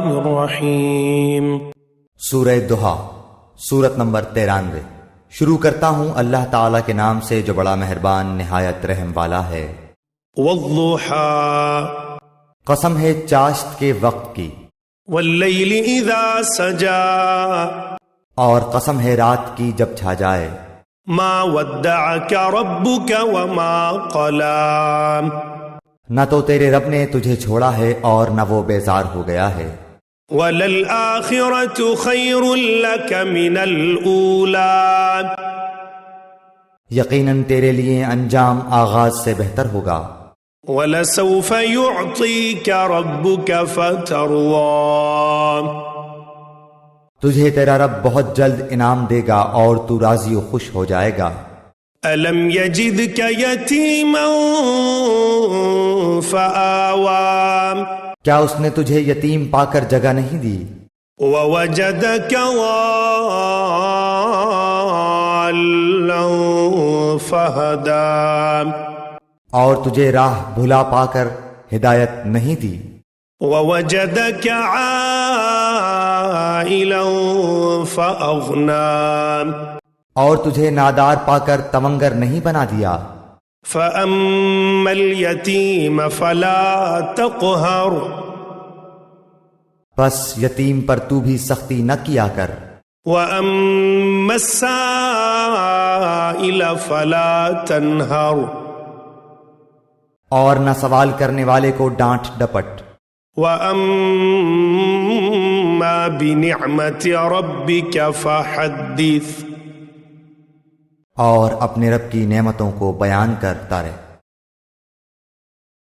الرحیم۔ سورہ دہا، سورت نمبر 93۔ شروع کرتا ہوں اللہ تعالیٰ کے نام سے جو بڑا مہربان نہایت رحم والا ہے۔ والضحیٰ، قسم ہے چاشت کے وقت کی، واللیل اذا سجا، اور قسم ہے رات کی جب چھا جائے۔ ما ودعک ربک وما قلا، نہ تو تیرے رب نے تجھے چھوڑا ہے اور نہ وہ بیزار ہو گیا ہے۔ وَلَلْآخِرَةُ خَيْرٌ لَكَ مِنَ الْأُولَى، یقیناً تیرے لیے انجام آغاز سے بہتر ہوگا۔ وَلَسَوْفَ يُعْطِيكَ رَبُّكَ فَتَرْضَىٰ، تجھے تیرا رب بہت جلد انعام دے گا اور تو راضی و خوش ہو جائے گا۔ أَلَمْ يَجِدْكَ يَتِيمًا فَآوَىٰ، کیا اس نے تجھے یتیم پا کر جگہ نہیں دی؟ وَوَجَدَكَ ضَالًّا فَهَدَىٰ، اور تجھے راہ بھلا پا کر ہدایت نہیں دی؟ وَوَجَدَكَ عَائِلًا فَأَغْنَىٰ، اور تجھے نادار پا کر تونگر نہیں بنا دیا؟ فَأَمَّا الْيَتِيمَ فَلَا تَقْهَرْ، بس یتیم پر تو بھی سختی نہ کیا کر۔ وَأَمَّا السَّائِلَ فَلَا تَنْهَرْ، اور نہ سوال کرنے والے کو ڈانٹ ڈپٹ۔ وَأَمَّا بِنِعْمَةِ رَبِّكَ فَحَدِّثْ، اور اپنے رب کی نعمتوں کو بیان کرتا رہے۔